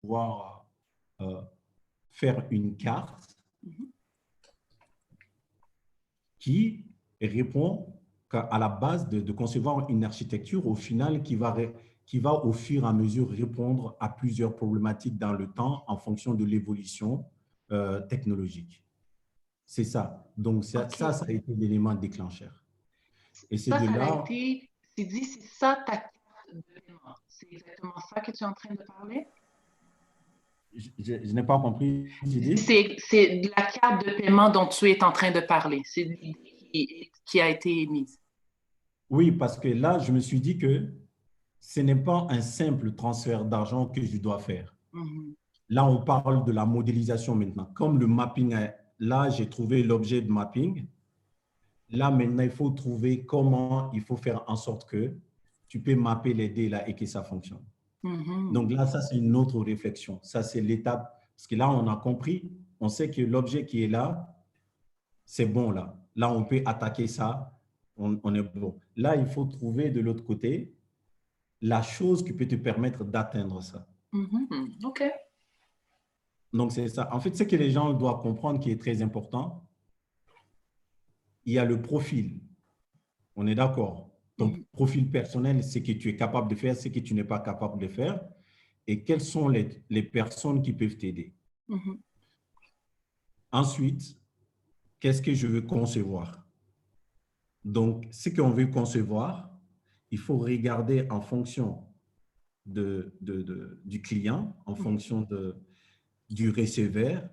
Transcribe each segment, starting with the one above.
pouvoir faire une carte qui répond à la base de concevoir une architecture au final qui va au fur et à mesure répondre à plusieurs problématiques dans le temps en fonction de l'évolution technologique. C'est ça. Donc, ça a été l'élément déclencheur. Et c'est ça, de ça a là… été, c'est ça ta carte de paiement. C'est exactement ça que tu es en train de parler? Je n'ai pas compris, j'ai dit. C'est de la carte de paiement dont tu es en train de parler. C'est l'idée qui a été émise. Oui, parce que là, je me suis dit que ce n'est pas un simple transfert d'argent que je dois faire. Là, on parle de la modélisation maintenant. Comme le mapping, là, j'ai trouvé l'objet de mapping. Là, maintenant, il faut trouver comment il faut faire en sorte que tu peux mapper les dés là et que ça fonctionne. Donc là, ça, c'est une autre réflexion. Ça, c'est l'étape. Parce que là, on a compris, on sait que l'objet qui est là, c'est bon là. Là, on peut attaquer ça, on est bon. Là, il faut trouver de l'autre côté la chose qui peut te permettre d'atteindre ça. OK. Donc, c'est ça. En fait, ce que les gens doivent comprendre qui est très important, il y a le profil. On est d'accord. Ton profil personnel, c'est ce que tu es capable de faire, ce que tu n'es pas capable de faire, et quelles sont les personnes qui peuvent t'aider. Ensuite, qu'est-ce que je veux concevoir? Donc, ce qu'on veut concevoir, il faut regarder en fonction du client, en fonction du receveur,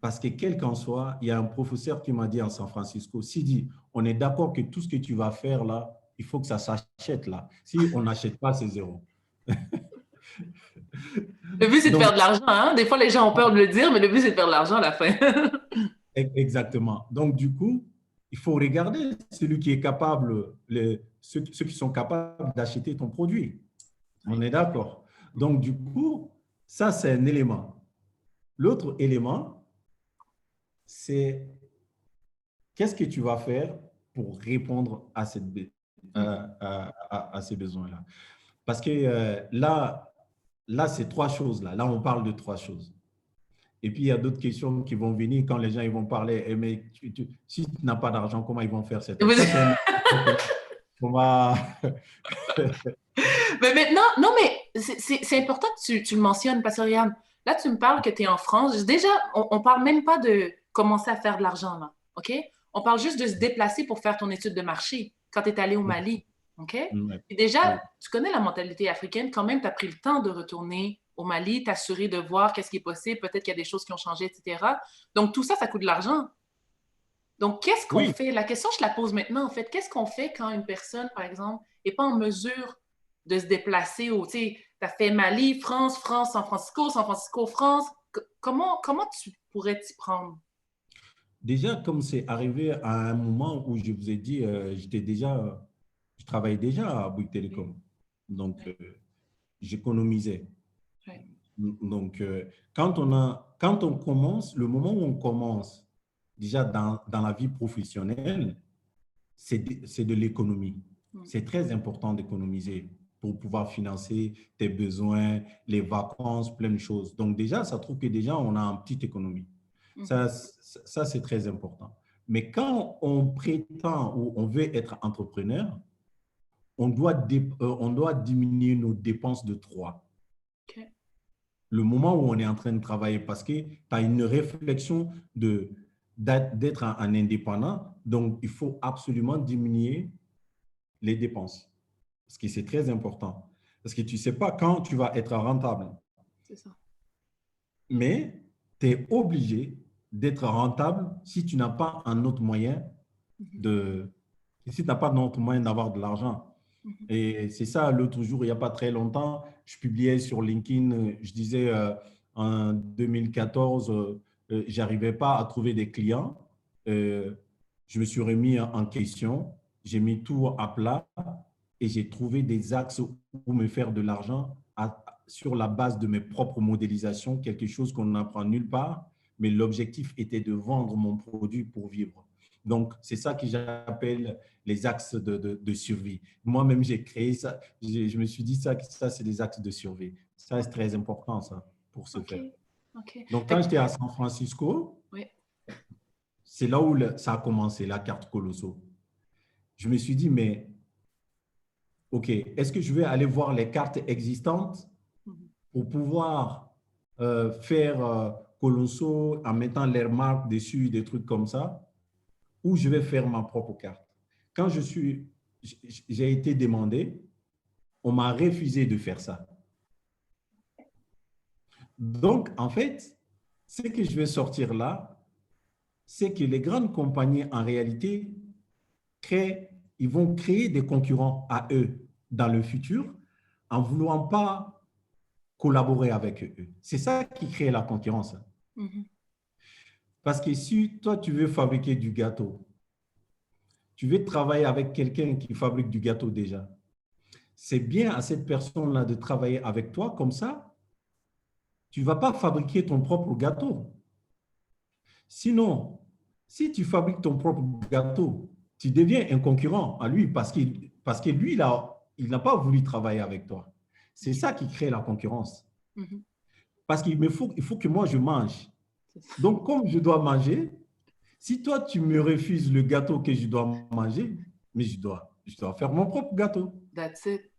parce que quel qu'en soit, il y a un professeur qui m'a dit en San Francisco, s'il dit, on est d'accord que tout ce que tu vas faire là, il faut que ça s'achète là. Si on n'achète pas, c'est zéro. Le but, c'est de Donc, faire de l'argent. Hein? Des fois, les gens ont peur de le dire, mais le but, c'est de faire de l'argent à la fin. exactement. Donc, du coup, il faut regarder celui qui est capable, ceux qui sont capables d'acheter ton produit. On est d'accord. Donc, du coup, ça, c'est un élément. L'autre élément, c'est qu'est-ce que tu vas faire pour répondre à ces besoins-là. Parce que là c'est trois choses. Là, on parle de trois choses. Et puis, il y a d'autres questions qui vont venir quand les gens ils vont parler. Eh, mais si tu n'as pas d'argent, comment ils vont faire cette… Ça, c'est un… On va… Mais maintenant, non, mais c'est important que tu le mentionnes parce que regarde, là, tu me parles que tu es en France. Déjà, on parle même pas de commencer à faire de l'argent, là. OK? On parle juste de se déplacer pour faire ton étude de marché quand tu es allé au Mali. OK? Et déjà, tu connais la mentalité africaine. Quand même, tu as pris le temps de retourner au Mali, t'assurer de voir qu'est-ce qui est possible. Peut-être qu'il y a des choses qui ont changé, etc. Donc, tout ça, ça coûte de l'argent. Donc, qu'est-ce qu'on fait? La question, je la pose maintenant, en fait. Qu'est-ce qu'on fait quand une personne, par exemple, n'est pas en mesure de se déplacer au, tu sais, tu as fait Mali, France, San Francisco, France. Comment tu pourrais t'y prendre? Déjà, comme c'est arrivé à un moment où je vous ai dit, je travaillais déjà à Bouygues Télécom. Donc, j'économisais. Ouais. Donc, quand on commence, le moment où on commence déjà dans la vie professionnelle, c'est de l'économie. C'est très important d'économiser pour pouvoir financer tes besoins, les vacances, plein de choses. Donc déjà, ça trouve que déjà, on a une petite économie. Ça, c'est très important. Mais quand on prétend ou on veut être entrepreneur, on doit diminuer nos dépenses de 3. Okay. Le moment où on est en train de travailler, parce que tu as une réflexion d'être un indépendant, donc il faut absolument diminuer les dépenses, parce que c'est très important. Parce que tu ne sais pas quand tu vas être rentable. C'est ça. Mais tu es obligé d'être rentable si tu n'as pas un autre moyen si tu n'as pas d'autre moyen d'avoir de l'argent. Et c'est ça, l'autre jour, il n'y a pas très longtemps, je publiais sur LinkedIn, je disais en 2014, je n'arrivais pas à trouver des clients. Je me suis remis en question, j'ai mis tout à plat et j'ai trouvé des axes pour me faire de l'argent sur la base de mes propres modélisations, quelque chose qu'on n'apprend nulle part, mais l'objectif était de vendre mon produit pour vivre. Donc, c'est ça que j'appelle les axes de survie. Moi-même, j'ai créé ça. Je me suis dit ça c'est des axes de survie. Ça, c'est très important, ça. pour ce OK. faire. OK. Donc, quand j'étais à San Francisco, Oui. c'est là où ça a commencé, la carte Colosso. Je me suis dit, mais OK, est-ce que je vais aller voir les cartes existantes pour pouvoir faire Colosso en mettant les marques dessus, des trucs comme ça, ou je vais faire ma propre carte? Quand j'ai été demandé, on m'a refusé de faire ça. Donc, en fait, ce que je vais sortir là, c'est que les grandes compagnies, en réalité, ils vont créer des concurrents à eux dans le futur en ne voulant pas collaborer avec eux. C'est ça qui crée la concurrence. Parce que si toi, tu veux fabriquer du gâteau, tu veux travailler avec quelqu'un qui fabrique du gâteau déjà, c'est bien à cette personne-là de travailler avec toi comme ça. Tu ne vas pas fabriquer ton propre gâteau. Sinon, si tu fabriques ton propre gâteau, tu deviens un concurrent à lui parce que lui, il n'a pas voulu travailler avec toi. C'est ça qui crée la concurrence. Parce il faut que moi, je mange. Donc, comme je dois manger, si toi, tu me refuses le gâteau que je dois manger, mais je dois faire mon propre gâteau. That's it.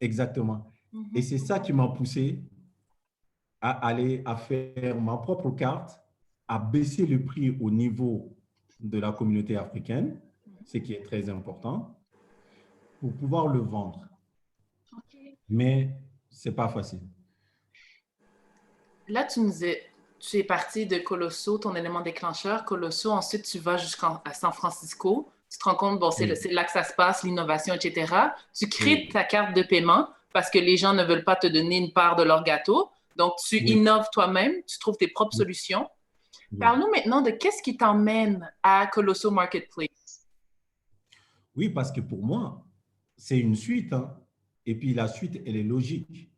Exactement. Et c'est ça qui m'a poussé à aller à faire ma propre carte, à baisser le prix au niveau de la communauté africaine, ce qui est très important, pour pouvoir le vendre. Mais ce n'est pas facile. Là, tu es parti de Colosso, ton élément déclencheur, Colosso, ensuite tu vas jusqu'à San Francisco, tu te rends compte, bon, c'est là que ça se passe, l'innovation, etc. Tu crées ta carte de paiement parce que les gens ne veulent pas te donner une part de leur gâteau. Donc, tu innoves toi-même, tu trouves tes propres solutions. Parle-nous maintenant de qu'est-ce qui t'emmène à Colosso Marketplace. Oui, parce que pour moi, c'est une suite. Hein. Et puis la suite, elle est logique.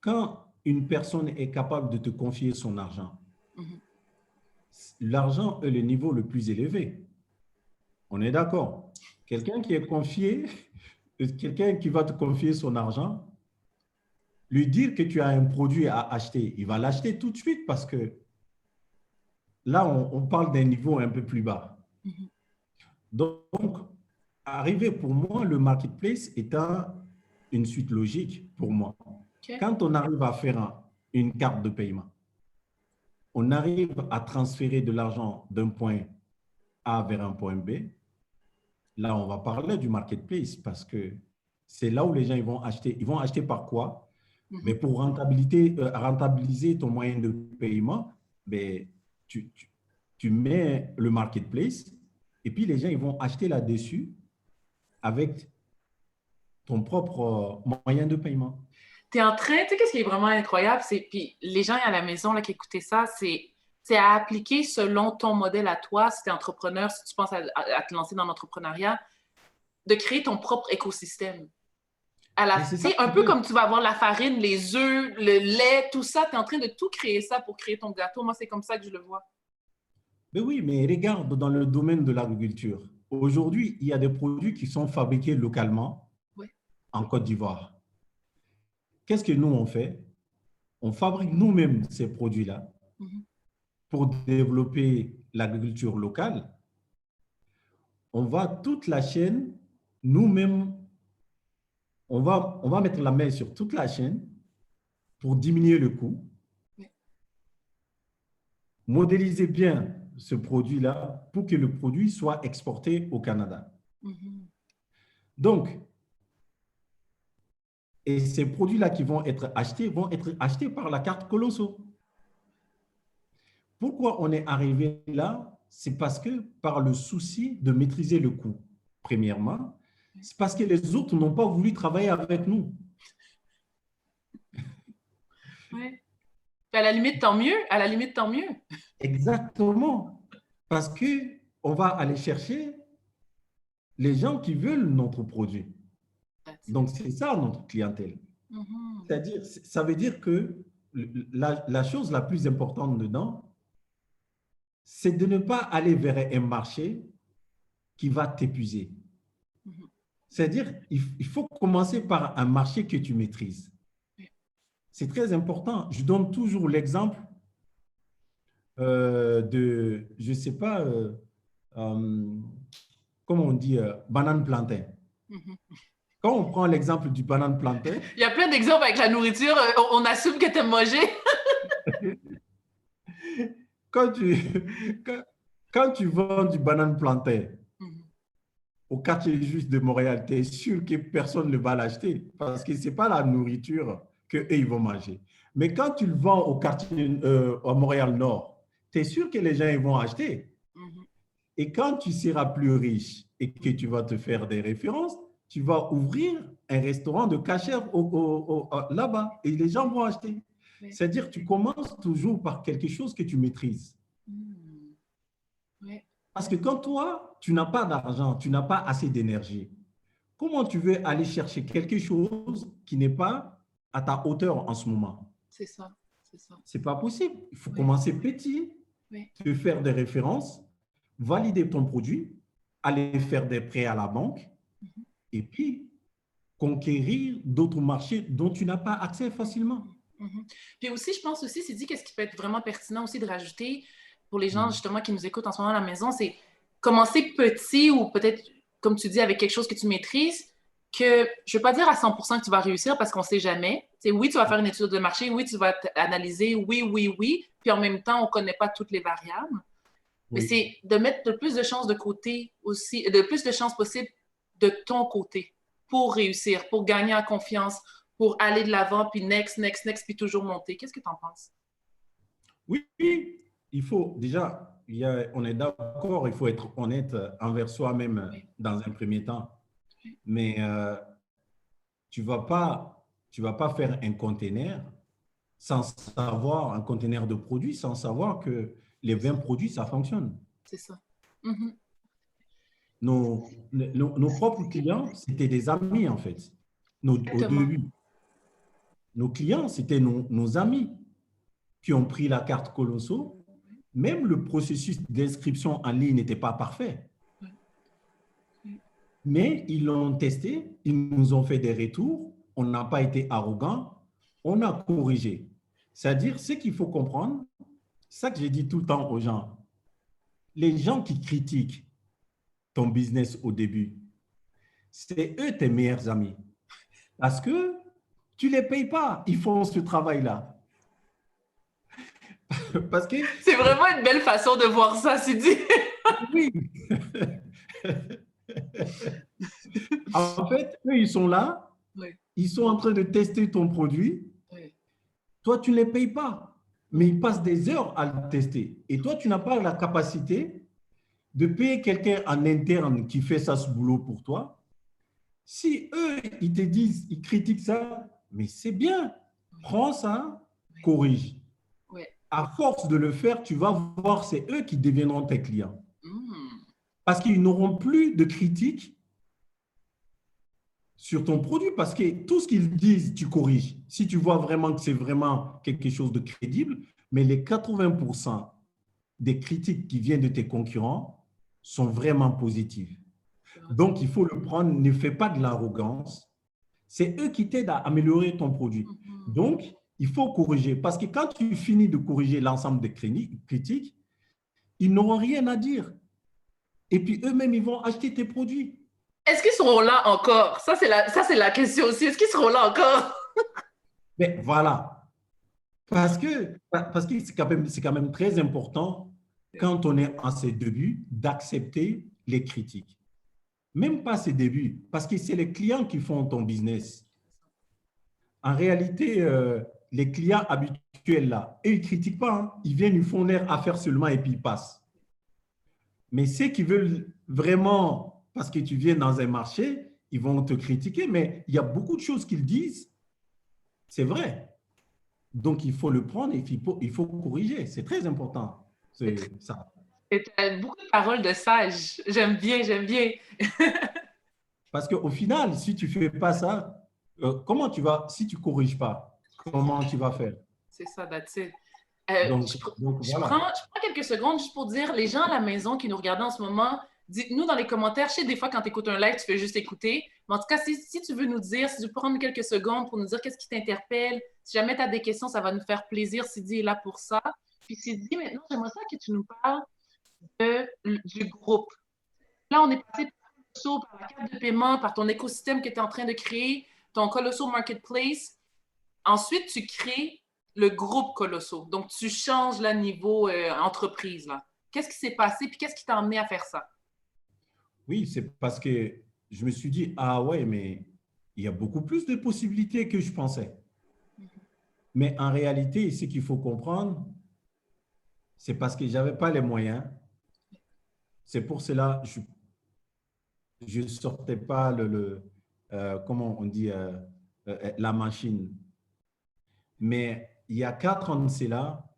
Quand une personne est capable de te confier son argent, l'argent est le niveau le plus élevé. On est d'accord. Quelqu'un qui est confié, quelqu'un qui va te confier son argent, lui dire que tu as un produit à acheter, il va l'acheter tout de suite parce que là, on parle d'un niveau un peu plus bas. Donc, arriver pour moi, le marketplace est une suite logique pour moi. Quand on arrive à faire une carte de paiement, on arrive à transférer de l'argent d'un point A vers un point B, là, on va parler du marketplace parce que c'est là où les gens ils vont acheter. Ils vont acheter par quoi? Mais pour rentabiliser ton moyen de paiement, ben, tu mets le marketplace et puis les gens ils vont acheter là-dessus avec ton propre moyen de paiement. Tu es en train, tu sais, qu'est-ce qui est vraiment incroyable, c'est, puis les gens à la maison là, qui écoutaient ça, c'est à appliquer selon ton modèle à toi, si tu es entrepreneur, si tu penses à te lancer dans l'entrepreneuriat, de créer ton propre écosystème. Un peu comme tu vas avoir la farine, les œufs, le lait, tout ça, tu es en train de tout créer ça pour créer ton gâteau. Moi, c'est comme ça que je le vois. Mais oui, mais regarde dans le domaine de l'agriculture. Aujourd'hui, il y a des produits qui sont fabriqués localement en Côte d'Ivoire. Qu'est-ce que nous, on fait? On fabrique nous-mêmes ces produits-là pour développer l'agriculture locale. On va toute la chaîne, nous-mêmes, on va mettre la main sur toute la chaîne pour diminuer le coût, modéliser bien ce produit-là pour que le produit soit exporté au Canada. Donc, et ces produits-là qui vont être achetés par la carte Colosso. Pourquoi on est arrivé là? C'est parce que par le souci de maîtriser le coût, premièrement, c'est parce que les autres n'ont pas voulu travailler avec nous. Oui. À la limite, tant mieux. À la limite, tant mieux. Exactement. Parce qu'on va aller chercher les gens qui veulent notre produit. Donc, c'est ça notre clientèle. C'est-à-dire, ça veut dire que la chose la plus importante dedans, c'est de ne pas aller vers un marché qui va t'épuiser. C'est-à-dire, il faut commencer par un marché que tu maîtrises. c'est très important. Je donne toujours l'exemple de, je ne sais pas, comment on dit, banane plantain. Quand on prend l'exemple du banane plantain, il y a plein d'exemples avec la nourriture. On assume que tu aimes manger. quand quand tu vends du banane plantain au quartier juif de Montréal, tu es sûr que personne ne va l'acheter parce que ce n'est pas la nourriture qu'eux, ils vont manger. Mais quand tu le vends au quartier, à Montréal-Nord, tu es sûr que les gens ils vont acheter. Et quand tu seras plus riche et que tu vas te faire des références, tu vas ouvrir un restaurant de cachère là-bas et les gens vont acheter. Oui. C'est-à-dire que tu commences toujours par quelque chose que tu maîtrises. Oui. Parce que quand toi, tu n'as pas d'argent, tu n'as pas assez d'énergie, comment tu veux aller chercher quelque chose qui n'est pas à ta hauteur en ce moment? C'est ça, c'est ça. Ce n'est pas possible. Il faut commencer petit, te faire des références, valider ton produit, aller faire des prêts à la banque et puis conquérir d'autres marchés dont tu n'as pas accès facilement. Puis aussi, je pense aussi, c'est dit qu'est-ce qui peut être vraiment pertinent aussi de rajouter pour les gens justement qui nous écoutent en ce moment à la maison, c'est commencer petit ou peut-être, comme tu dis, avec quelque chose que tu maîtrises, que je ne veux pas dire à 100% que tu vas réussir parce qu'on ne sait jamais. T'sais, oui, tu vas faire une étude de marché, oui, tu vas analyser, oui, puis en même temps, on ne connaît pas toutes les variables. Mais c'est de mettre le plus de chances de côté aussi, le plus de chances possible de ton côté pour réussir, pour gagner en confiance, pour aller de l'avant, puis next, puis toujours monter. Qu'est-ce que tu en penses? Oui, il faut déjà, on est d'accord, il faut être honnête envers soi-même dans un premier temps. Mais tu ne vas pas faire un conteneur sans savoir, un conteneur de produits, sans savoir que les 20 produits, ça fonctionne. C'est ça. Nos propres clients, c'était des amis, en fait. Au début, nos clients, c'était nos amis qui ont pris la carte Colosso. Même le processus d'inscription en ligne n'était pas parfait. Mais ils l'ont testé, ils nous ont fait des retours, on n'a pas été arrogant, on a corrigé. C'est-à-dire, ce qu'il faut comprendre, ça que j'ai dit tout le temps aux gens, les gens qui critiquent ton business au début, c'est eux tes meilleurs amis. Parce que tu ne les payes pas, ils font ce travail-là. Parce que c'est vraiment une belle façon de voir ça, c'est dit. Oui. En fait, eux, ils sont là, ils sont en train de tester ton produit. Toi, tu ne les payes pas, mais ils passent des heures à le tester. Et toi, tu n'as pas la capacité de payer quelqu'un en interne qui fait ça, ce boulot pour toi. Si eux, ils te disent, ils critiquent ça, mais c'est bien, prends ça, corrige. À force de le faire, tu vas voir, c'est eux qui deviendront tes clients. Parce qu'ils n'auront plus de critiques sur ton produit, parce que tout ce qu'ils disent, tu corriges. Si tu vois vraiment que c'est vraiment quelque chose de crédible, mais les 80% des critiques qui viennent de tes concurrents sont vraiment positives. Donc, il faut le prendre, ne fais pas de l'arrogance. C'est eux qui t'aident à améliorer ton produit. Donc, il faut corriger, parce que quand tu finis de corriger l'ensemble des critiques, ils n'auront rien à dire. Et puis, eux-mêmes, ils vont acheter tes produits. Est-ce qu'ils seront là encore? Ça, c'est la question aussi. Est-ce qu'ils seront là encore? Mais voilà. Parce que c'est quand même très important, quand on est en ses débuts, d'accepter les critiques. Même pas ses débuts, parce que c'est les clients qui font ton business. En réalité, les clients habituels, là, eux, ils ne critiquent pas. Hein. Ils viennent, ils font leur affaire seulement et puis ils passent. Mais ceux qui veulent vraiment, parce que tu viens dans un marché, ils vont te critiquer, mais il y a beaucoup de choses qu'ils disent, c'est vrai. Donc, il faut le prendre et il faut corriger. C'est très important, c'est ça. Et tu as beaucoup de paroles de sage. J'aime bien, j'aime bien. Parce qu'au final, si tu ne fais pas ça, comment tu vas, si tu ne corriges pas, comment tu vas faire? C'est ça, that's it. Donc, je prends quelques secondes juste pour dire, les gens à la maison qui nous regardent en ce moment, Dites-nous dans les commentaires. Je sais, des fois, quand tu écoutes un live, tu fais juste écouter. Mais en tout cas, si tu veux nous dire, si tu veux prendre quelques secondes pour nous dire qu'est-ce qui t'interpelle, si jamais tu as des questions, ça va nous faire plaisir. Sidi est là pour ça. Puis Sidi, maintenant, j'aimerais ça que tu nous parles du groupe. Là, on est passé par la carte de paiement, par ton écosystème que tu es en train de créer, ton Colosso Marketplace. Ensuite, tu crées le groupe Colosso. Donc, tu changes le niveau entreprise. Là. Qu'est-ce qui s'est passé? Puis qu'est-ce qui t'a amené à faire ça? Oui, c'est parce que je me suis dit, ah ouais, mais il y a beaucoup plus de possibilités que je pensais. Mais en réalité, ce qu'il faut comprendre, c'est parce que je n'avais pas les moyens. C'est pour cela que je ne sortais pas comment on dit, la machine. Mais il y a 4 ans de cela,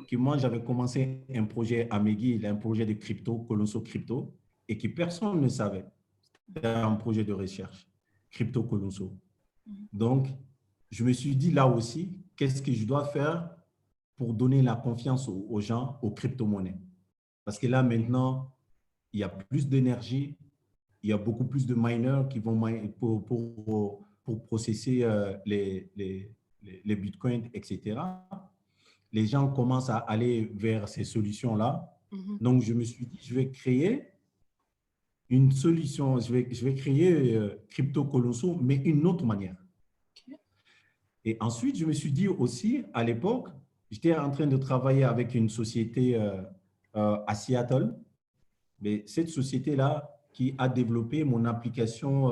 que moi, j'avais commencé un projet à McGill, un projet de crypto, Colosso Crypto, et que personne ne savait. C'était un projet de recherche, Crypto Colosso. Donc, je me suis dit là aussi, qu'est-ce que je dois faire pour donner la confiance aux gens aux crypto-monnaies? Parce que là, maintenant, il y a plus d'énergie, il y a beaucoup plus de miners qui vont pour processer les bitcoins, etc. Les gens commencent à aller vers ces solutions-là. Donc, je me suis dit, je vais créer une solution, je vais créer Crypto Colosso, mais une autre manière. Et ensuite, je me suis dit aussi, à l'époque, j'étais en train de travailler avec une société à Seattle, mais cette société-là qui a développé mon application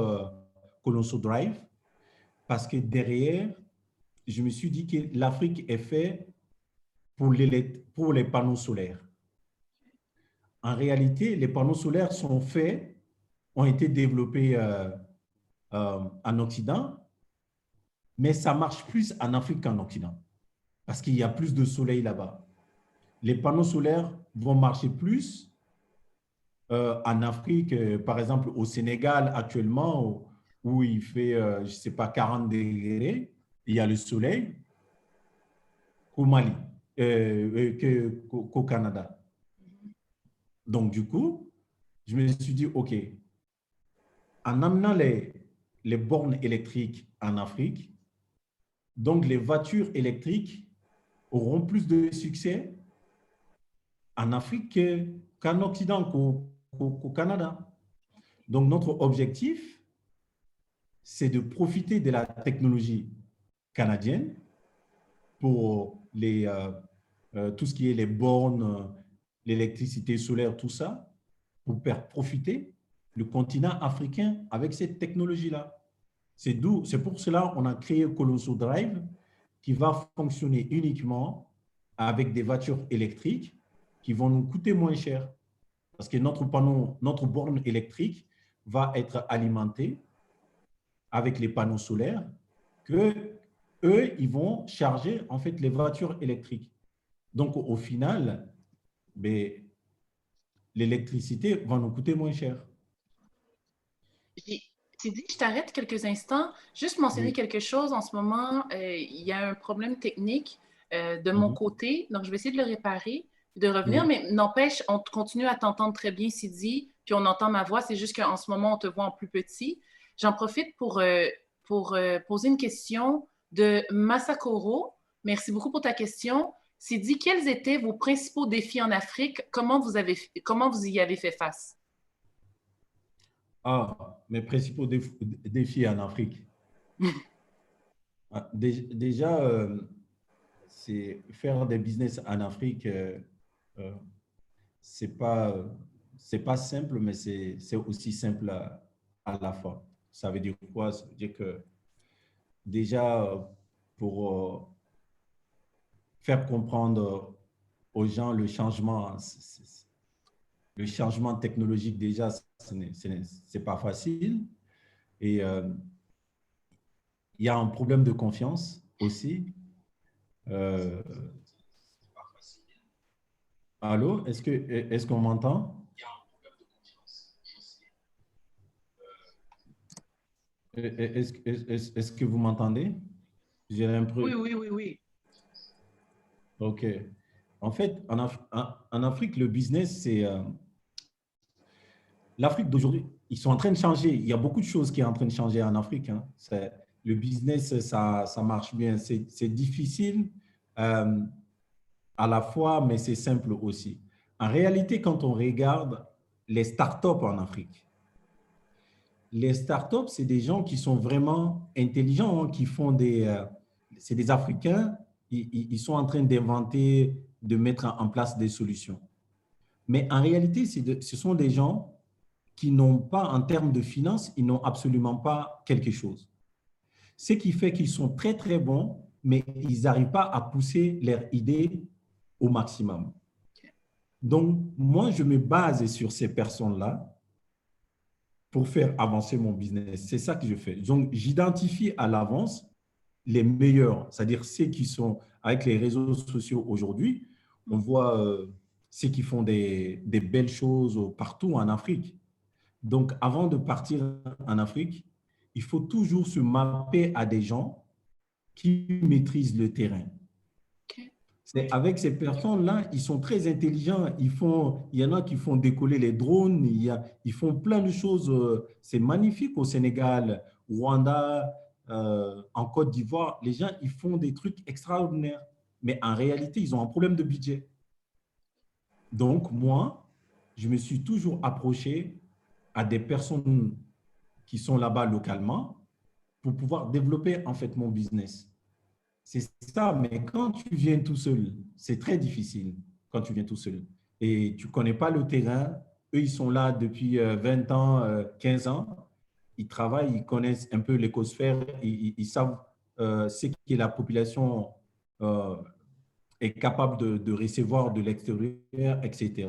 Colosso Drive, parce que derrière, je me suis dit que l'Afrique est faite pour les panneaux solaires. En réalité, les panneaux solaires sont faits, ont été développés en Occident, mais ça marche plus en Afrique qu'en Occident, parce qu'il y a plus de soleil là-bas. Les panneaux solaires vont marcher plus en Afrique, par exemple au Sénégal actuellement, où il fait, je ne sais pas, 40 degrés, il y a le soleil, qu'au Mali, qu'au Canada. Donc, du coup, je me suis dit, OK, en amenant les bornes électriques en Afrique, donc les voitures électriques auront plus de succès en Afrique qu'en Occident, qu'au Canada. Donc, notre objectif, c'est de profiter de la technologie canadienne pour tout ce qui est les bornes, l'électricité solaire, tout ça, pour faire profiter le continent africain avec cette technologie-là. C'est pour cela qu'on a créé Colosso Drive, qui va fonctionner uniquement avec des voitures électriques qui vont nous coûter moins cher. Parce que notre borne électrique va être alimentée avec les panneaux solaires que eux, ils vont charger en fait les voitures électriques. Donc, au final, ben, l'électricité va nous coûter moins cher. Sidi, je t'arrête quelques instants. Juste mentionner Oui. quelque chose. En ce moment, il y a un problème technique de mon côté. Donc, je vais essayer de le réparer, de revenir. Oui. Mais n'empêche, on continue à t'entendre très bien, Sidi. Puis on entend ma voix. C'est juste qu'en ce moment, on te voit en plus petit. J'en profite pour poser une question de Masakoro. Merci beaucoup pour ta question. Sidi, quels étaient vos principaux défis en Afrique? Comment vous y avez fait face? Ah, mes principaux défis en Afrique. Déjà, c'est faire des business en Afrique, euh, c'est pas simple, mais c'est aussi simple à la fois. Ça veut dire quoi? Ça veut dire que déjà, pour faire comprendre aux gens le changement, le changement technologique, déjà, c'est pas facile. Et il y a un problème de confiance aussi. Euh, Allô, est-ce qu'on m'entend? Est-ce que vous m'entendez? J'ai Oui, l'impression. oui, oui, oui. OK. En fait, en Afrique, le business, l'Afrique d'aujourd'hui, ils sont en train de changer. Il y a beaucoup de choses qui sont en train de changer en Afrique. Hein. Le business, ça marche bien. C'est difficile euh, à la fois, mais c'est simple aussi. En réalité, quand on regarde les startups en Afrique, les startups, c'est des gens qui sont vraiment intelligents, hein, qui font c'est des Africains, ils sont en train d'inventer, de mettre en place des solutions. Mais en réalité, ce sont des gens qui n'ont pas, en termes de finances, ils n'ont absolument pas quelque chose. Ce qui fait qu'ils sont très, très bons, mais ils n'arrivent pas à pousser leurs idées au maximum. Donc, moi, je me base sur ces personnes-là pour faire avancer mon business. C'est ça que je fais. Donc, j'identifie à l'avance les meilleurs, c'est-à-dire ceux qui sont avec les réseaux sociaux aujourd'hui. On voit ceux qui font des belles choses partout en Afrique. Donc, avant de partir en Afrique, il faut toujours se mapper à des gens qui maîtrisent le terrain. C'est avec ces personnes-là, ils sont très intelligents. Il y en a qui font décoller les drones, ils font plein de choses. C'est magnifique au Sénégal, au Rwanda, en Côte d'Ivoire. Les gens, ils font des trucs extraordinaires. Mais en réalité, ils ont un problème de budget. Donc, moi, je me suis toujours approché à des personnes qui sont là-bas localement pour pouvoir développer en fait mon business. C'est ça, mais quand tu viens tout seul, c'est très difficile quand tu viens tout seul. Et tu ne connais pas le terrain. Eux, ils sont là depuis 20 ans, 15 ans. Ils travaillent, ils connaissent un peu l'écosphère, ils savent ce que la population euh, est capable de recevoir de l'extérieur, etc.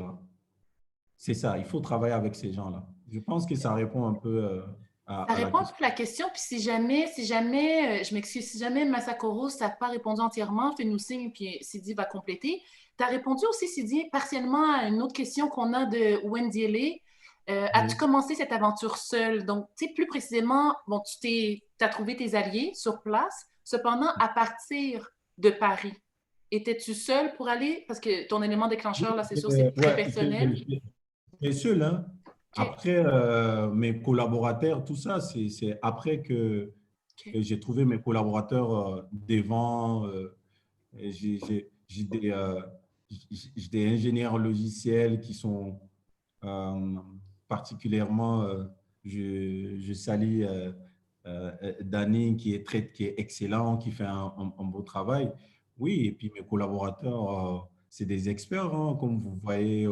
C'est ça, il faut travailler avec ces gens-là. Je pense que ça répond un peu Ça à la répond un peu question. à la question, puis si jamais, je m'excuse, si jamais Masakoro, ça n'a pas répondu entièrement, fais-nous signe, puis Sidi va compléter. Tu as répondu aussi, Sidi, partiellement à une autre question qu'on a de Wendy. As-tu Oui. commencé cette aventure seule? Donc, tu sais, plus précisément, bon, as trouvé tes alliés sur place. Cependant, à partir de Paris, étais-tu seule pour aller? Parce que ton élément déclencheur, là, c'est sûr, c'est très Ouais, personnel. j'étais seul, hein. OK, Après, mes collaborateurs, tout ça, c'est après que OK. j'ai trouvé mes collaborateurs devant. J'ai j'ai des ingénieurs logiciels qui sont euh, particulièrement, je salue Danny qui est excellent, qui fait un beau travail. Oui, et puis mes collaborateurs, c'est des experts, hein, comme vous voyez,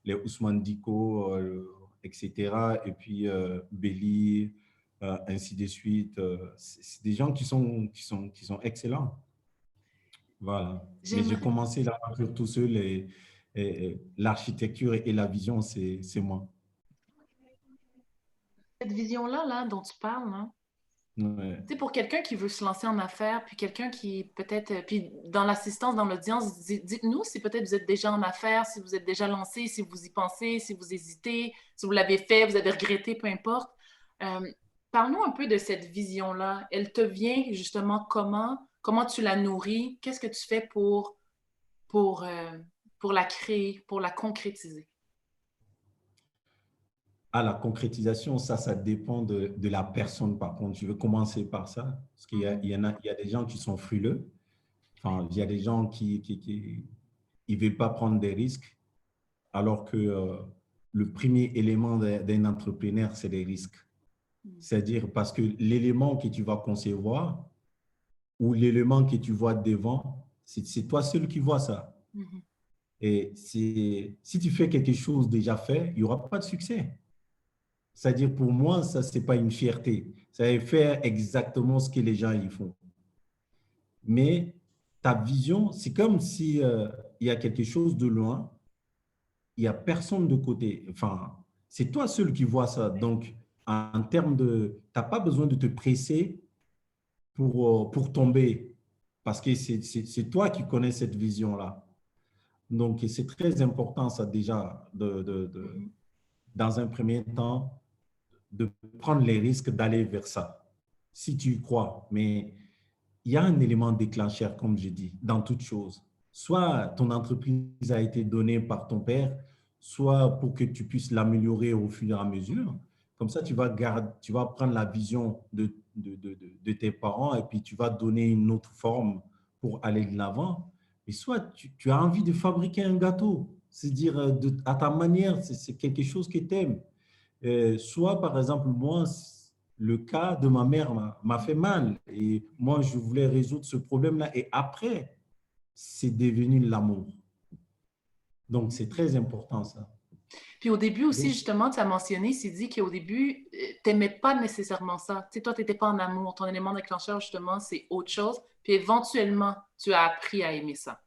les Ousmane Diko, etc. Et puis Belly, ainsi de suite. C'est des gens qui sont excellents. Voilà. Mais j'ai J'aimerais commencé l'aventure tout seul et l'architecture et la vision, c'est moi. cette vision-là, là, dont tu parles, hein. Ouais. Tu sais, pour quelqu'un qui veut se lancer en affaires, puis quelqu'un qui peut-être, puis dans l'assistance, dans l'audience, dites-nous si peut-être vous êtes déjà en affaires, si vous êtes déjà lancé, si vous y pensez, si vous hésitez, si vous l'avez fait, vous avez regretté, peu importe. Euh, Parle-nous un peu de cette vision-là. Elle te vient justement comment? Comment tu la nourris? Qu'est-ce que tu fais pour, euh, pour la créer, pour la concrétiser? Ah, la concrétisation, ça dépend de la personne, par contre. Je veux commencer par ça, parce Mhm. il y a des gens qui sont frileux. Enfin, il y a des gens ils veulent pas prendre des risques, alors que le premier élément d'un entrepreneur, c'est les risques. C'est-à-dire parce que l'élément que tu vas concevoir ou l'élément que tu vois devant, c'est toi seul qui vois ça. Mhm. Et si tu fais quelque chose déjà fait, il n'y aura pas de succès. C'est-à-dire, pour moi, ça, ce n'est pas une fierté. C'est faire exactement ce que les gens y font. Mais ta vision, c'est comme si il y a quelque chose de loin, il n'y a personne de côté. Enfin, c'est toi seul qui vois ça. Donc, en termes de, tu n'as pas besoin de te presser pour tomber, parce que c'est toi qui connais cette vision-là. Donc, c'est très important, ça, déjà, Mhm. dans un premier temps, de prendre les risques d'aller vers ça, si tu y crois. Mais il y a un élément déclencheur, comme je dis, dans toute chose. Soit ton entreprise a été donnée par ton père, soit pour que tu puisses l'améliorer au fur et à mesure. Comme ça, tu vas prendre la vision de tes parents et puis tu vas donner une autre forme pour aller de l'avant. Et soit tu as envie de fabriquer un gâteau, c'est-à-dire à ta manière, c'est quelque chose que tu aimes. Soit, par exemple, moi, le cas de ma mère m'a fait mal et moi, je voulais résoudre ce problème-là. Et après, c'est devenu l'amour. Donc, c'est très important, ça. Puis au début aussi, Donc, justement, tu as mentionné, c'est dit qu'au début, tu n'aimais pas nécessairement ça. Tu sais, toi, tu n'étais pas en amour. Ton élément déclencheur, justement, c'est autre chose. Puis éventuellement, tu as appris à aimer ça.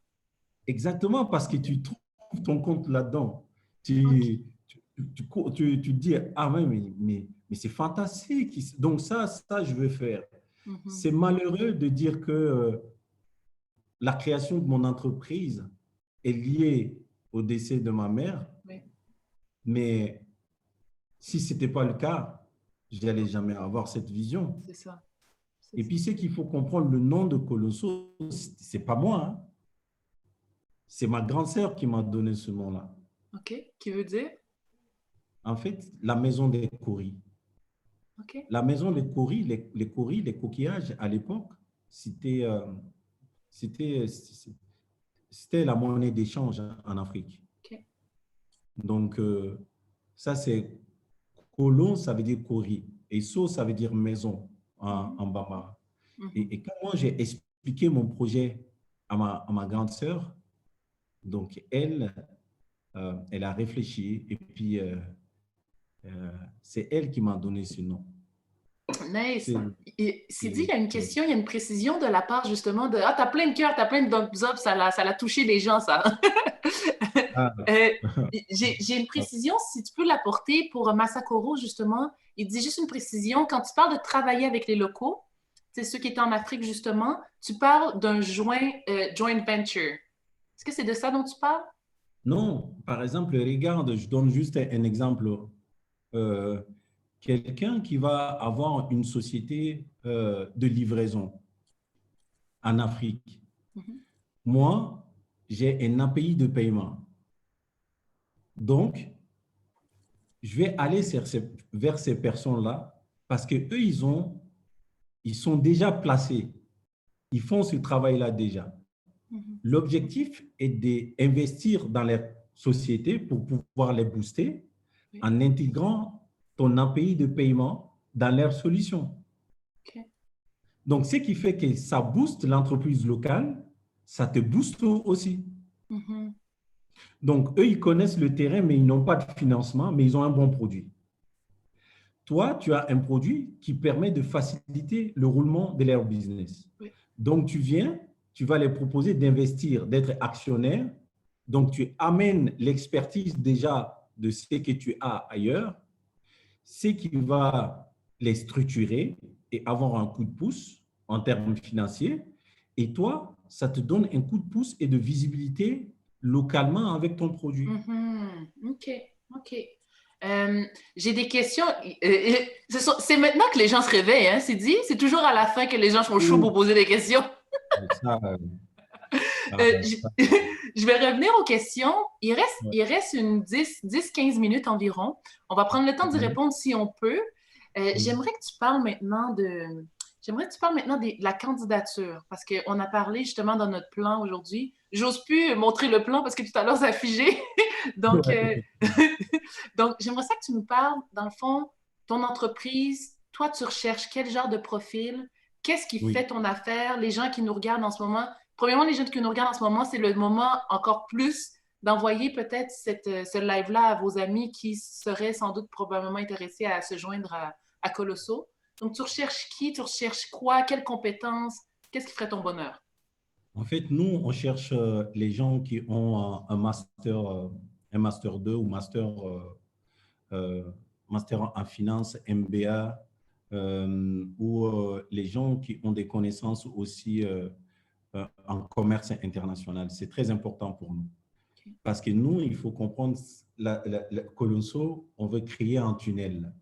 exactement, parce que tu trouves ton compte là-dedans. OK. Tu te dis, ah ouais, mais c'est fantastique. Donc, ça, je veux faire. Mhm. C'est malheureux de dire que la création de mon entreprise est liée au décès de ma mère, Oui, mais si ce n'était pas le cas, je n'allais jamais avoir cette vision. c'est ça. C'est Et ça. puis, ce qu'il faut comprendre, le nom de Colosso, ce n'est pas moi, hein. C'est ma grande sœur qui m'a donné ce nom-là. OK. Qui veut dire? En fait, la maison des Coris. OK. La maison des Coris, les Coris, les coquillages, à l'époque, c'était c'était c'était la monnaie d'échange en Afrique. OK. Donc, ça, c'est Kolo, ça veut dire Kori. Et So, ça veut dire maison Mhm. en Bambara. Mhm. Et quand moi, j'ai expliqué mon projet à ma grande sœur, donc elle a réfléchi et puis c'est elle qui m'a donné ce nom. Nice. C'est, Et c'est dit, il c'est- y a une question, il y a une précision de la part justement de Ah, t'as plein de cœur, t'as plein de thumbs up, ça l'a touché les gens, ça. ah, Euh, j'ai une précision, si tu peux l'apporter pour Masakoro, justement. Il dit juste une précision. Quand tu parles de travailler avec les locaux, c'est ceux qui étaient en Afrique, justement, tu parles d'un joint venture. Est-ce que c'est de ça dont tu parles? non, par exemple, regarde, je donne juste un exemple. Euh, Quelqu'un qui va avoir une société de livraison en Afrique. Mhm. Moi, j'ai un API de paiement. Donc, je vais aller vers ces personnes-là parce qu'eux, ils sont déjà placés. Ils font ce travail-là déjà. Mhm. L'objectif est d'investir dans les sociétés pour pouvoir les booster Oui. en intégrant ton API de paiement dans leurs solutions. OK. Donc, ce qui fait que ça booste l'entreprise locale, ça te booste aussi. Mhm. Donc, eux, ils connaissent le terrain, mais ils n'ont pas de financement, mais ils ont un bon produit. Toi, tu as un produit qui permet de faciliter le roulement de leur business. Oui. Donc, tu viens, tu vas les proposer d'investir, d'être actionnaire. Donc, tu amènes l'expertise déjà de ce que tu as ailleurs, ce qui va les structurer et avoir un coup de pouce en termes financiers. Et toi, ça te donne un coup de pouce et de visibilité localement avec ton produit. Mhm. OK. OK. J'ai des questions. C'est maintenant que les gens se réveillent, hein, c'est dit? C'est toujours à la fin que les gens sont chauds pour poser des questions. Ça, Euh, ça, je, ça, je vais revenir aux questions. ouais. Il reste une 10-15 minutes environ. On va prendre le temps d'y Mhm. répondre si on peut. Mhm. J'aimerais que tu parles maintenant J'aimerais que tu parles maintenant de la candidature, parce qu'on a parlé justement dans notre plan aujourd'hui. J'ose plus montrer le plan parce que tout à l'heure, ça a figé. Donc, donc j'aimerais ça que tu nous parles, dans le fond, ton entreprise, toi, tu recherches quel genre de profil, qu'est-ce qui fait Oui. ton affaire, les gens qui nous regardent en ce moment. Premièrement, les gens qui nous regardent en ce moment, c'est le moment encore plus d'envoyer peut-être ce live-là à vos amis qui seraient sans doute probablement intéressés à se joindre à Colosso. Donc, tu recherches qui, tu recherches quoi, quelles compétences, qu'est-ce qui ferait ton bonheur? En fait, nous, on cherche les gens qui ont un master 2 ou euh, master en finance, MBA, ou les gens qui ont des connaissances aussi en commerce international. C'est très important pour nous. Okay. Parce que nous, il faut comprendre, Colosso, on veut créer un tunnel,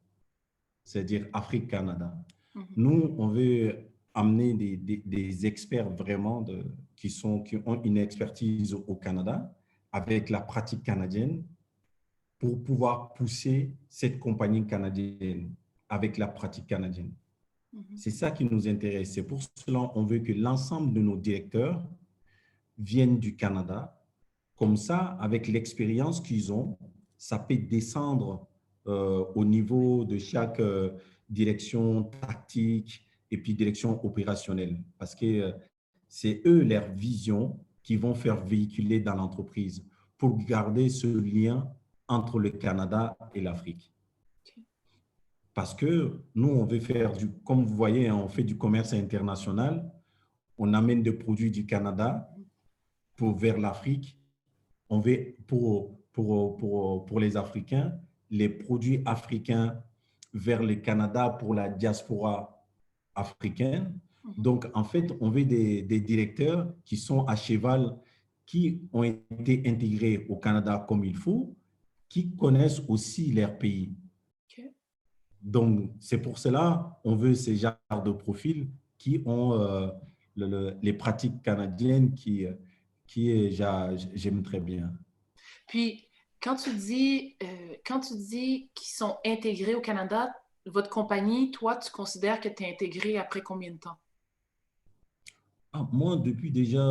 c'est-à-dire Afrique-Canada. Mm-hmm. Nous, on veut amener des experts vraiment qui ont une expertise au Canada avec la pratique canadienne pour pouvoir pousser cette compagnie canadienne avec la pratique canadienne. C'est ça qui nous intéresse. C'est pour cela qu'on veut que l'ensemble de nos directeurs viennent du Canada. Comme ça, avec l'expérience qu'ils ont, ça peut descendre au niveau de chaque direction tactique et puis direction opérationnelle. Parce que c'est eux, leur vision, qui vont faire véhiculer dans l'entreprise pour garder ce lien entre le Canada et l'Afrique. Parce que nous, on veut faire comme vous voyez, on fait du commerce international, on amène des produits du Canada vers l'Afrique. On veut pour les Africains, les produits africains vers le Canada pour la diaspora africaine. Donc, en fait, on veut des directeurs qui sont à cheval, qui ont été intégrés au Canada comme il faut, qui connaissent aussi leur pays. Donc, c'est pour cela qu'on veut ces genres de profils qui ont les pratiques canadiennes qui j'aime très bien. Puis, quand tu dis qu'ils sont intégrés au Canada, votre compagnie, toi, tu considères que tu es intégré après combien de temps? Moi, depuis déjà…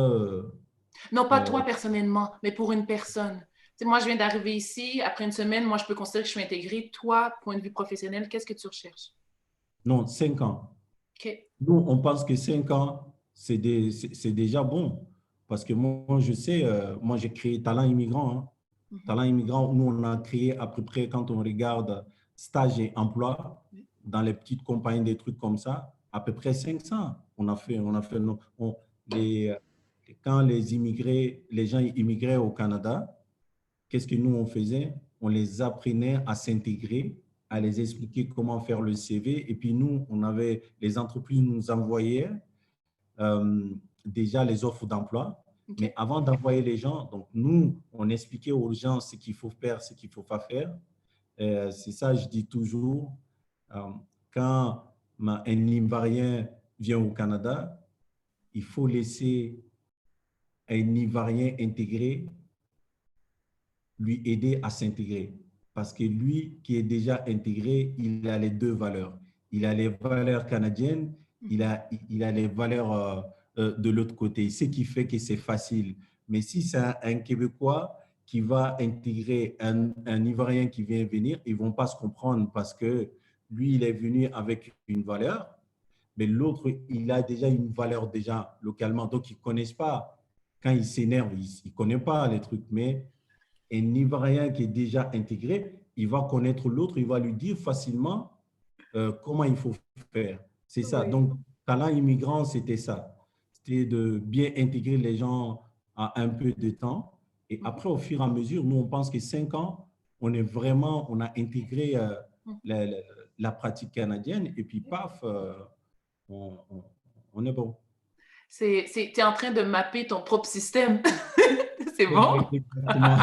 non, pas toi personnellement, mais pour une personne. T'sais, moi, je viens d'arriver ici. Après une semaine, moi, je peux considérer que je suis intégrée. Toi, point de vue professionnel, qu'est-ce que tu recherches? Non, 5 ans. OK. Nous, on pense que 5 ans, c'est déjà bon. Parce que moi, je sais, moi, j'ai créé Talent Immigrant. Talent Immigrant, nous, on a créé à peu près, quand on regarde stage et emploi, dans les petites compagnies, des trucs comme ça, à peu près 500. Quand les gens immigraient au Canada, qu'est-ce que nous, on faisait? On les apprenait à s'intégrer, à les expliquer comment faire le CV. Et puis nous, les entreprises nous envoyaient déjà les offres d'emploi. Okay. Mais avant d'envoyer les gens, donc nous, on expliquait aux gens ce qu'il faut faire, ce qu'il ne faut pas faire. C'est ça, je dis toujours, quand un Ivoirien vient au Canada, il faut laisser un Ivoirien intégré lui aider à s'intégrer. Parce que lui qui est déjà intégré, il a les deux valeurs. Il a les valeurs canadiennes, il a les valeurs de l'autre côté. Ce qui fait que c'est facile. Mais si c'est un Québécois qui va intégrer un Ivoirien qui vient venir, ils ne vont pas se comprendre parce que lui, il est venu avec une valeur, mais l'autre, il a déjà une valeur déjà localement. Donc, ils ne connaissent pas. Quand il s'énerve, il ne connaît pas les trucs. Mais un Ivoirien qui est déjà intégré, il va connaître l'autre, il va lui dire facilement comment il faut faire. C'est ça. Oui. Donc, Talent Immigrant, c'était ça. C'était de bien intégrer les gens à un peu de temps. Et après, au fur et à mesure, nous, on pense que 5 ans, on a intégré la pratique canadienne et puis paf, on est bon. Tu es en train de mapper ton propre système. C'est bon? Exactement.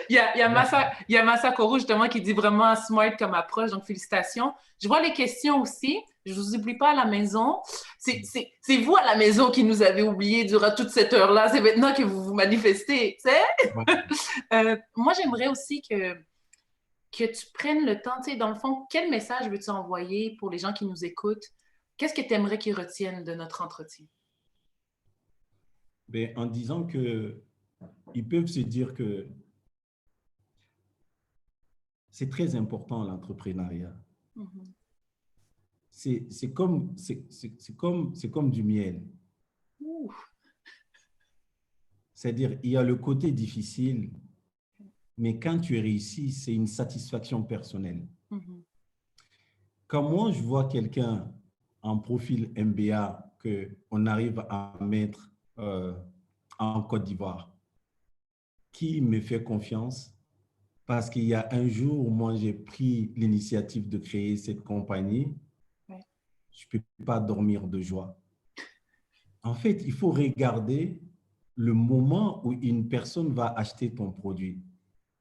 il y a Massa Koro, justement, qui dit vraiment smart comme approche, donc félicitations. Je vois les questions aussi. Je ne vous oublie pas à la maison. C'est vous à la maison qui nous avez oubliés durant toute cette heure-là. C'est maintenant que vous vous manifestez. Moi, j'aimerais aussi que tu prennes le temps, tu sais, dans le fond, quel message veux-tu envoyer pour les gens qui nous écoutent? Qu'est-ce que tu aimerais qu'ils retiennent de notre entretien? Ben, en disant que ils peuvent se dire que c'est très important l'entrepreneuriat. Mm-hmm. C'est comme du miel. C'est-à-dire, il y a le côté difficile, mais quand tu réussis, c'est une satisfaction personnelle. Mm-hmm. Quand moi, je vois quelqu'un en profil MBA qu'on arrive à mettre en Côte d'Ivoire, qui me fait confiance, parce qu'il y a un jour où moi, j'ai pris l'initiative de créer cette compagnie, ouais. Je ne peux pas dormir de joie. En fait, il faut regarder le moment où une personne va acheter ton produit.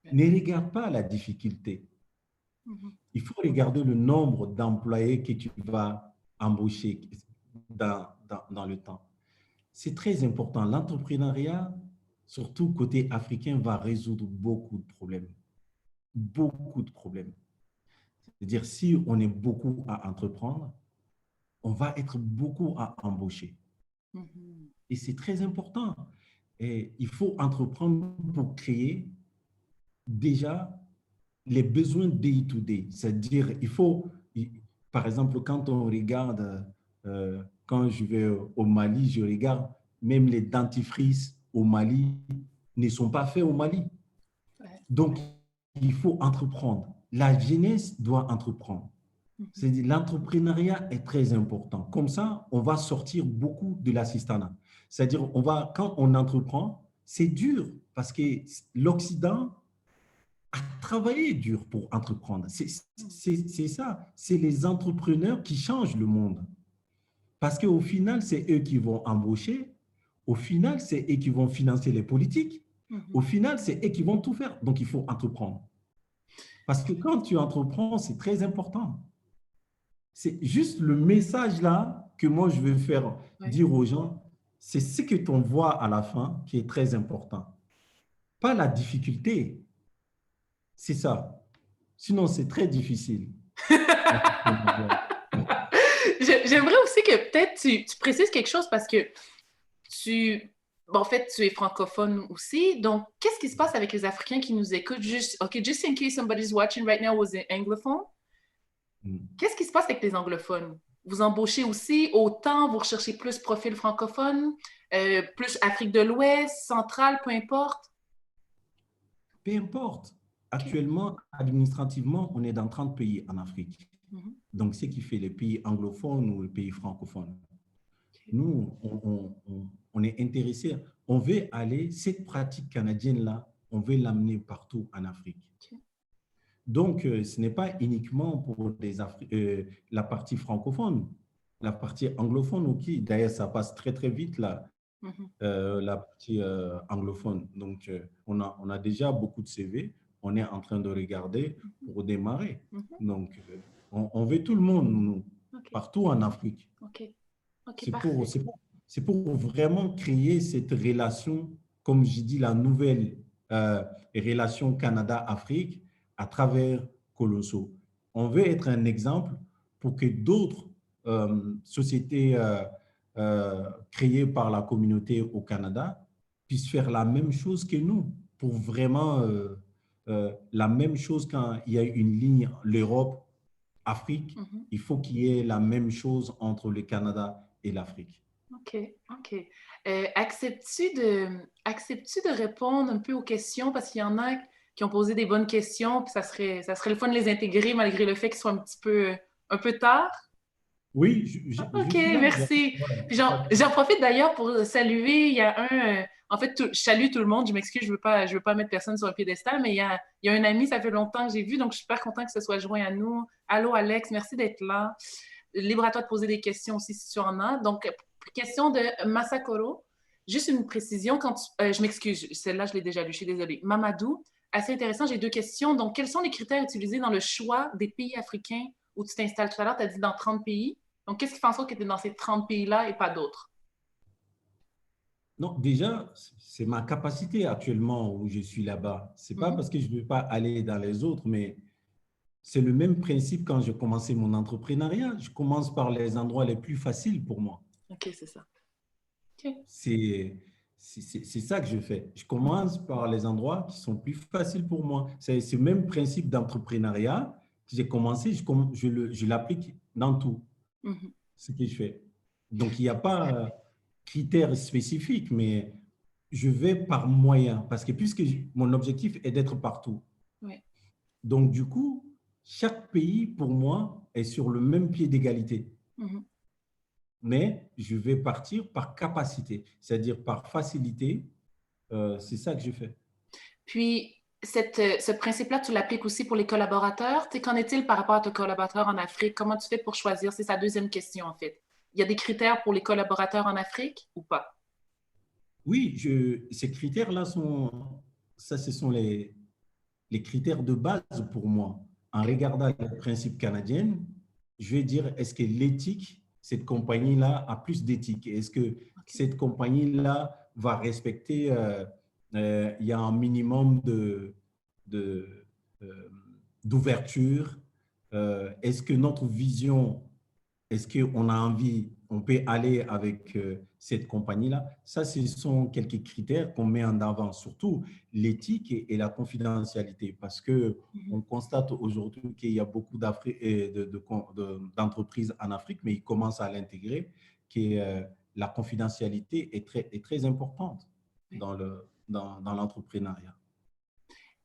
Ouais. Ne regarde pas la difficulté. Il faut regarder le nombre d'employés que tu vas embaucher dans le temps. C'est très important. L'entrepreneuriat, surtout côté africain, va résoudre beaucoup de problèmes. beaucoup de problèmes. C'est-à-dire, si on est beaucoup à entreprendre, on va être beaucoup à embaucher. Et c'est très important. Et il faut entreprendre pour créer déjà les besoins day-to-day. C'est-à-dire, par exemple, quand on regarde, quand je vais au Mali, je regarde, même les dentifrices au Mali ne sont pas faits au Mali. Donc, il faut entreprendre. La jeunesse doit entreprendre. L'entrepreneuriat est très important. Comme ça, on va sortir beaucoup de l'assistanat. C'est-à-dire, quand on entreprend, c'est dur parce que l'Occident a travaillé dur pour entreprendre. C'est ça. C'est les entrepreneurs qui changent le monde. Parce qu'au final, c'est eux qui vont embaucher. Au final, c'est eux qui vont financer les politiques. Au final, c'est eux qui vont tout faire. Donc, il faut entreprendre. Parce que quand tu entreprends, c'est très important. C'est juste le message là que moi, je veux faire dire aux gens, c'est ce que tu vois à la fin qui est très important. Pas la difficulté. C'est ça. Sinon, c'est très difficile. J'aimerais aussi que peut-être tu précises quelque chose parce que en fait, tu es francophone aussi. Donc, qu'est-ce qui se passe avec les Africains qui nous écoutent? Just in case somebody's watching right now was an anglophone. Qu'est-ce qui se passe avec les anglophones? Vous embauchez aussi autant, vous recherchez plus profil francophone, plus Afrique de l'Ouest, centrale, peu importe? Peu importe. Actuellement, administrativement, on est dans 30 pays en Afrique. Donc, ce qui fait les pays anglophones ou les pays francophones. Nous, on est intéressé, on veut aller, cette pratique canadienne-là, on veut l'amener partout en Afrique. Donc, ce n'est pas uniquement pour la partie francophone, la partie anglophone, ok. D'ailleurs, ça passe très, très vite là, la partie anglophone. Donc, on a déjà beaucoup de CV, on est en train de regarder pour démarrer. Donc, on veut tout le monde, nous, partout en Afrique. C'est pour vraiment créer cette relation, comme j'ai dit, la nouvelle relation Canada-Afrique à travers Colosso. On veut être un exemple pour que d'autres sociétés créées par la communauté au Canada puissent faire la même chose que nous, pour vraiment la même chose quand il y a une ligne, l'Europe, Afrique, il faut qu'il y ait la même chose entre le Canada et l'Afrique. OK. Acceptes-tu de répondre un peu aux questions parce qu'il y en a qui ont posé des bonnes questions, puis ça serait le fun de les intégrer malgré le fait qu'ils soient un peu tard? Oui, OK, je suis là. merci. Puis j'en profite d'ailleurs pour saluer, il y a en fait, je salue tout le monde, je m'excuse, je veux pas mettre personne sur un piédestal, mais il y a un ami, ça fait longtemps que j'ai vu, donc je suis super contente que ce soit joint à nous. Allô, Alex, merci d'être là. Libre à toi de poser des questions aussi si tu en as. Donc, question de Masakoro. Juste une précision, je m'excuse, celle-là, je l'ai déjà lue, je suis désolée. Mamadou, assez intéressant, j'ai deux questions. Donc, quels sont les critères utilisés dans le choix des pays africains où tu t'installes? Tout à l'heure, tu as dit dans 30 pays. Donc, qu'est-ce qui fait en sorte que tu es dans ces 30 pays-là et pas d'autres? Non, déjà, c'est ma capacité actuellement où je suis là-bas. Ce n'est pas parce que je ne veux pas aller dans les autres, mais c'est le même principe quand je commençais mon entrepreneuriat. Je commence par les endroits les plus faciles pour moi. OK, c'est ça. Okay. C'est ça que je fais. Je commence par les endroits qui sont plus faciles pour moi. C'est ce même principe d'entrepreneuriat que j'ai commencé, je l'applique dans tout ce que je fais. Donc, il n'y a pas critères spécifiques, mais je vais par moyen, parce que puisque mon objectif est d'être partout. Ouais. Donc, du coup, chaque pays, pour moi, est sur le même pied d'égalité. Mais je vais partir par capacité, c'est-à-dire par facilité. C'est ça que je fais. Puis, ce principe-là, tu l'appliques aussi pour les collaborateurs. Qu'en est-il par rapport à tes collaborateurs en Afrique? Comment tu fais pour choisir? C'est sa deuxième question, en fait. Il y a des critères pour les collaborateurs en Afrique ou pas? Oui, ces critères-là ce sont les critères de base pour moi. En regardant les principes canadiens, je vais dire, est-ce que l'éthique, cette compagnie-là a plus d'éthique? Est-ce que cette compagnie-là va respecter, il y a un minimum d'ouverture. Est-ce que notre vision, est-ce qu'on a envie, on peut aller avec cette compagnie-là? Ça, ce sont quelques critères qu'on met en avant, surtout l'éthique et la confidentialité, parce qu'on constate aujourd'hui qu'il y a beaucoup d'entreprises en Afrique, mais ils commencent à l'intégrer, que la confidentialité est très importante dans l'entrepreneuriat.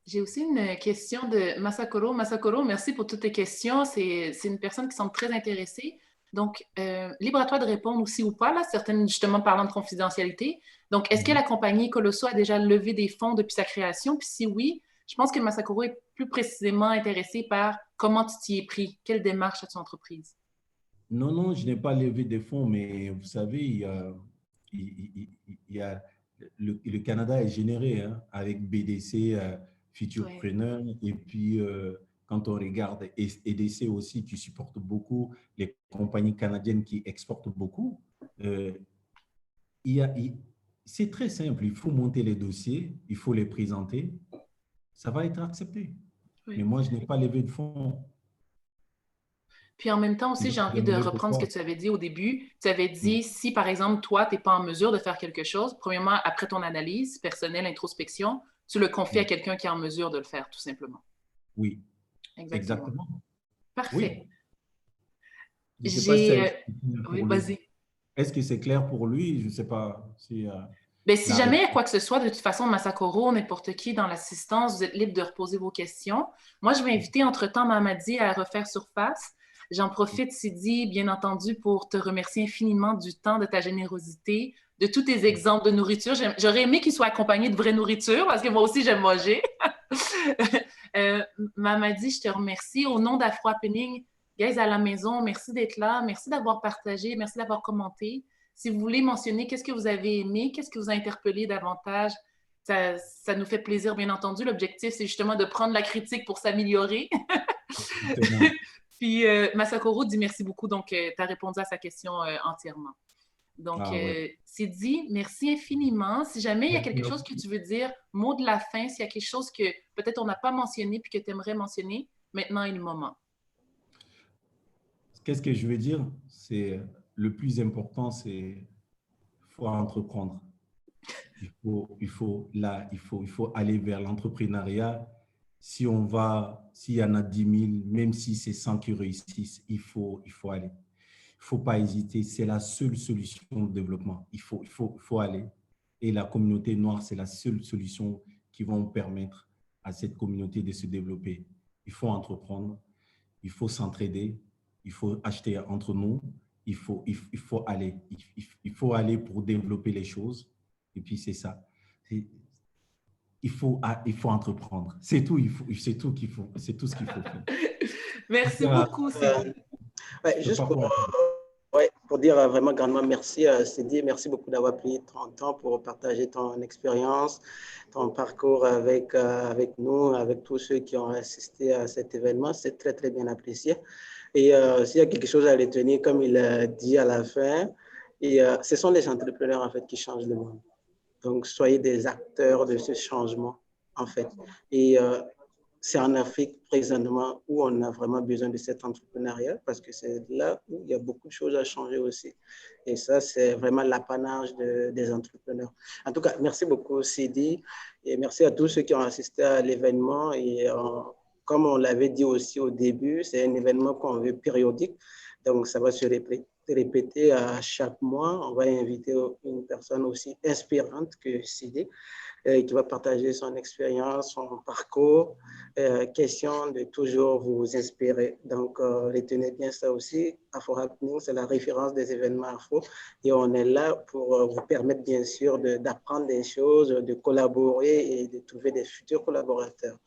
J'ai aussi une question de Masakoro. Masakoro, merci pour toutes tes questions. C'est une personne qui semble très intéressée. Donc, libre à toi de répondre aussi ou pas, là, certaines justement parlant de confidentialité. Donc, est-ce que la compagnie Colosso a déjà levé des fonds depuis sa création? Puis si oui, je pense que Masakoro est plus précisément intéressé par comment tu t'y es pris, quelle démarche as-tu entreprise? Non, je n'ai pas levé des fonds, mais vous savez, il y a le Canada est généré avec BDC, Futurpreneur, et puis quand on regarde EDC aussi, qui supporte beaucoup les compagnies canadiennes qui exportent beaucoup. C'est très simple, il faut monter les dossiers, il faut les présenter, ça va être accepté. Oui. Mais moi, je n'ai pas levé de fonds. Puis en même temps aussi, j'ai envie de reprendre ce que tu avais dit au début. Tu avais dit, si par exemple, toi, tu n'es pas en mesure de faire quelque chose, premièrement, après ton analyse personnelle, introspection, tu le confies à quelqu'un qui est en mesure de le faire, tout simplement. Oui, exactement. Parfait. Oui. Je sais pas si oui, vas-y. Est-ce que c'est clair pour lui? Je ne sais pas si... Bien, si jamais il y a quoi que ce soit, de toute façon, Masakoro, n'importe qui dans l'assistance, vous êtes libre de reposer vos questions. Moi, je vais inviter entre-temps Mamadi à refaire surface. J'en profite, Sidi, bien entendu, pour te remercier infiniment du temps, de ta générosité, de tous tes exemples de nourriture. J'aurais aimé qu'ils soient accompagnés de vraie nourriture, parce que moi aussi, j'aime manger. Mamadi, je te remercie. Au nom d'Afro Happening, guys à la maison, merci d'être là. Merci d'avoir partagé. Merci d'avoir commenté. Si vous voulez mentionner qu'est-ce que vous avez aimé, qu'est-ce que vous a interpellé davantage, ça nous fait plaisir, bien entendu. L'objectif, c'est justement de prendre la critique pour s'améliorer. Puis Masakoro dit merci beaucoup, donc tu as répondu à sa question entièrement. Donc, c'est dit, merci infiniment. Si jamais il y a quelque chose que tu veux dire, mot de la fin, s'il y a quelque chose que peut-être on n'a pas mentionné puis que tu aimerais mentionner, maintenant est le moment. Qu'est-ce que je veux dire? C'est le plus important, c'est faut entreprendre. Il faut aller vers l'entrepreneuriat. S'il y en a 10 000, même si c'est 100 qui réussissent, il faut aller. Il ne faut pas hésiter. C'est la seule solution de développement. Il faut aller. Et la communauté noire, c'est la seule solution qui va permettre à cette communauté de se développer. Il faut entreprendre. Il faut s'entraider. Il faut acheter entre nous. Il faut aller. Il faut aller pour développer les choses. Et puis, c'est ça. Il faut entreprendre. C'est tout. C'est tout ce qu'il faut faire. Merci beaucoup, Sidi. Juste pour dire vraiment grandement merci, Sidi. Merci beaucoup d'avoir pris ton temps pour partager ton expérience, ton parcours avec nous, avec tous ceux qui ont assisté à cet événement. C'est très, très bien apprécié. Et s'il y a quelque chose à retenir, comme il a dit à la fin, ce sont les entrepreneurs en fait qui changent le monde. Donc, soyez des acteurs de ce changement, en fait. Et c'est en Afrique, présentement, où on a vraiment besoin de cet entrepreneuriat, parce que c'est là où il y a beaucoup de choses à changer aussi. Et ça, c'est vraiment l'apanage des entrepreneurs. En tout cas, merci beaucoup, Sidi. Et merci à tous ceux qui ont assisté à l'événement. Et comme on l'avait dit aussi au début, c'est un événement qu'on veut périodique. Donc, ça va se répéter à chaque mois. On va inviter une personne aussi inspirante que Sidi, qui va partager son expérience, son parcours, question de toujours vous inspirer. Donc, retenez bien ça aussi. Afro Happening, c'est la référence des événements afro. Et on est là pour vous permettre, bien sûr, d'apprendre des choses, de collaborer et de trouver des futurs collaborateurs.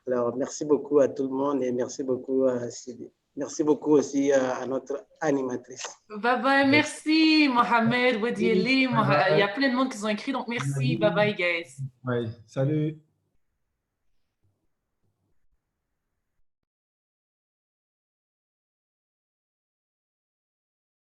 Alors, merci beaucoup à tout le monde et merci beaucoup à Sidi. Merci beaucoup aussi à notre animatrice. Bye bye, merci Mohamed, Wadieli. Il y a plein de monde qui ont écrit, donc merci. Bye bye, guys. Ouais, salut.